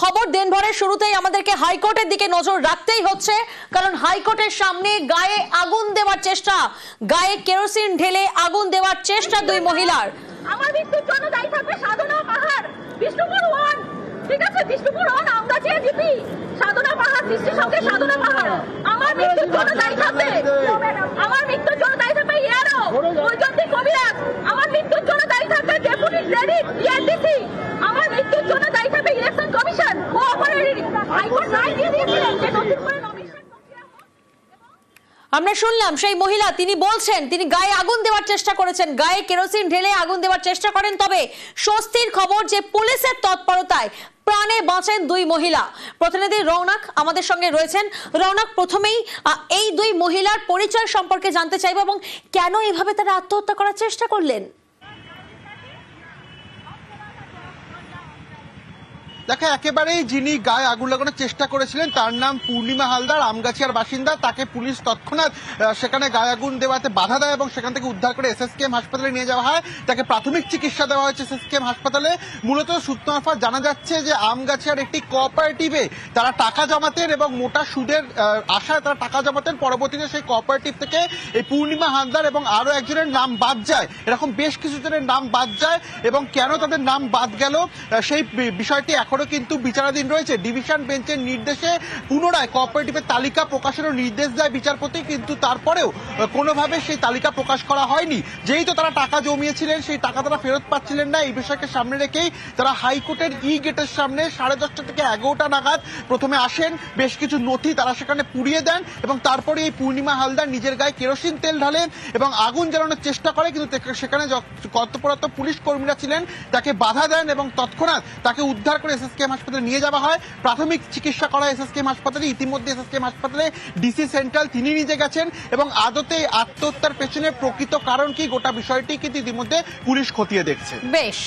খবর দিনভরের শুরুতেই আমাদেরকে হাইকোর্টের দিকে নজর রাখতেই হচ্ছে, কারণ হাইকোর্টের সামনে গায়ে আগুন দেওয়ার চেষ্টা, গায়ে কেরোসিন ঢেলে আগুন দেওয়ার চেষ্টা দুই মহিলার। আমার মৃত্যুর জন্য দায়ী থাকবে সাধনা পাহাড়, বিষ্ণুপুর 1, ঠিক আছে, বিষ্ণুপুর 1 আমরা যে জিপি, সাধনা পাহাড়, দৃষ্টির সঙ্গে সাধনা পাহাড়। আমার মৃত্যুর জন্য দায়ী থাকবে, আমার মৃত্যুর জন্য দায়ী থাকবে ইয়ারো বৈজয়ন্তী কবিরাজ, আমার মৃত্যুর জন্য দায়ী থাকবে ডেপুটি ক্রেডিট ডিআরডিসি, আমার মৃত্যুর জন্য দায়ী থাকবে ইলেকশন কমিশন কোঅপারেটিভ। হাইকোর্ট রায় দিয়ে দিয়েছিলেন যে নতুন করে নমিনেশন প্রক্রিয়া হোক। আমরা শুনলাম সেই মহিলা, তিনি বলছেন তিনি গায়ে আগুন দেওয়ার চেষ্টা করেছেন, গায়ে কেরোসিন ঢেলে আগুন দেওয়ার চেষ্টা করেন। তবে স্বস্তির খবর যে পুলিশের তৎপরতায় প্রাণে বাঁচেন দুই মহিলা। প্রতিনিধি রৌনক আমাদের সঙ্গে রয়েছেন। রৌনক, প্রথমেই এই দুই মহিলার পরিচয় সম্পর্কে জানতে চাইব এবং কেন এভাবে তারা আত্মহত্যা করার চেষ্টা করলেন। দেখো, একেবারেই যিনি গায়ে আগুন লাগানোর চেষ্টা করেছিলেন তার নাম পূর্ণিমা হালদার, আমগাছিয়ার বাসিন্দা। তাকে পুলিশ তৎক্ষণাৎ সেখানে গায়ে আগুন দেওয়াতে বাধা দেয় এবং সেখান থেকে উদ্ধার করে এসএসকেএম হাসপাতালে নিয়ে যাওয়া হয়। তাকে প্রাথমিক চিকিৎসা দেওয়া হয়েছে এসএসকেএম হাসপাতালে। মূলত সূত্র মারফত জানা যাচ্ছে যে আমগাছিয়ার একটি কোঅপারেটিভে তারা টাকা জমাতেন এবং মোটা সুদের আশায় তারা টাকা জমাতেন। পরবর্তীতে সেই কোঅপারেটিভ থেকে এই পূর্ণিমা হালদার এবং আরো একজনের নাম বাদ যায়, এরকম বেশ কিছু জনের নাম বাদ যায় এবং কেন তাদের নাম বাদ গেল সেই বিষয়টি এখনো কিন্তু বিচারাধীন রয়েছে। ডিভিশন বেঞ্চের নির্দেশে পুনরায় কোঅপারেটিভের তালিকা প্রকাশেরও নির্দেশ দেয় বিচারপতি, কিন্তু তারপরেও কোনোভাবে সেই তালিকা প্রকাশ করা হয়নি। যেই তো তারা টাকা জমিয়েছিলেন সেই টাকা তারা ফেরত পাচ্ছিলেন না। এই বিষয়কে সামনে রেখেই তারা হাইকোর্টের গেটের সামনে 10:30 থেকে 11টা নাগাদ প্রথমে আসেন। বেশ কিছু নথি তারা সেখানে পুড়িয়ে দেন এবং তারপরে এই পূর্ণিমা হালদার নিজের গায়ে কেরোসিন তেল ঢালেন এবং আগুন জ্বালানোর চেষ্টা করে, কিন্তু সেখানে কর্তব্যরত পুলিশ কর্মীরা ছিলেন, তাকে বাধা দেন এবং তৎক্ষণাৎ তাকে উদ্ধার করে এসএসকেএম হাসপাতালে নিয়ে যাওয়া হয়। প্রাথমিক চিকিৎসা করা এসএসকেএম হাসপাতালে। ইতিমধ্যে এসএসকেএম হাসপাতালে ডিসি সেন্ট্রাল তিনি নিজে গেছেন এবং আদতে আত্মহত্যার পেছনে প্রকৃত কারণ কি গোটা বিষয়টি কিন্তু ইতিমধ্যে পুলিশ খতিয়ে দেখছে। বেশ,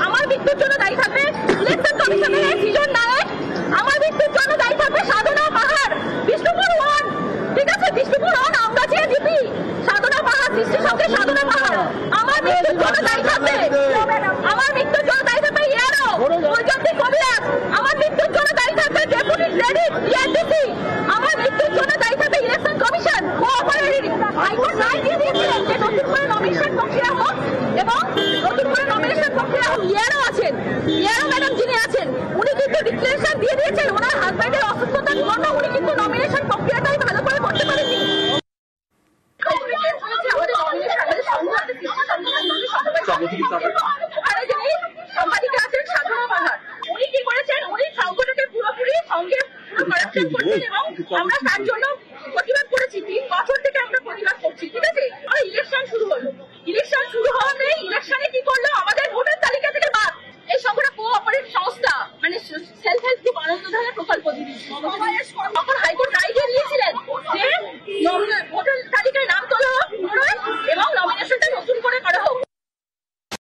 আমার মৃত্যুর জন্য দায়ী থাকবে ইলেকশন কমিশনের সৃজন নায়ক, আমার মৃত্যুর জন্য দায়ী থাকবে সাধনা পাহাড়, বিষ্ণুপুর 1, ঠিক আছে, বিষ্ণুপুর 1 আমরা যে জিপি, সাধনা পাহাড়, দৃষ্টির সঙ্গে সাধনা পাহাড়। আমার মৃত্যুর জন্য দায়ী থাকবে, আমার মৃত্যুর জন্য দায়ী থাকবে ইয়ারো বৈজয়ন্তী কবিরাজ, আমার মৃত্যুর জন্য দায়ী থাকবে ডেপুটি ক্রেডিট ডিআরডিসি, আমার মৃত্যুর জন্য দায়ী থাকবে ইলেকশন কমিশন কোঅপারেটিভ। হাইকোর্ট রায় দিয়ে দিয়েছিলেন যে নতুন করে নমিনেশন প্রক্রিয়া হোক এবং নতুন করে নমিনেশন প্রক্রিয়া হোক। ইয়ারো আছেন, ইয়ারো ম্যাডাম যিনি আছেন উনি কিন্তু ডিক্লারেশন দিয়ে দিয়েছেন ওনার হাজব্যান্ডের অসুস্থতার জন্য উনি কিন্তু নমিনেশন প্রক্রিয়াটাই ভালো করে করতে পারেননি। সম্পাদিকা আছেন সাধনা পাহাড়, উনি কি করেছেন, উনি সংগঠনকে পুরোপুরি সঙ্গে কারাপশন করছেন এবং আমরা তার জন্য প্রতিবাদ করেছি। 3 বছর থেকে আমরা প্রতিবাদ করছি, ঠিক আছে। ইলেকশন শুরু হলো, ইলেকশন শুরু হওয়াতে ইলেকশন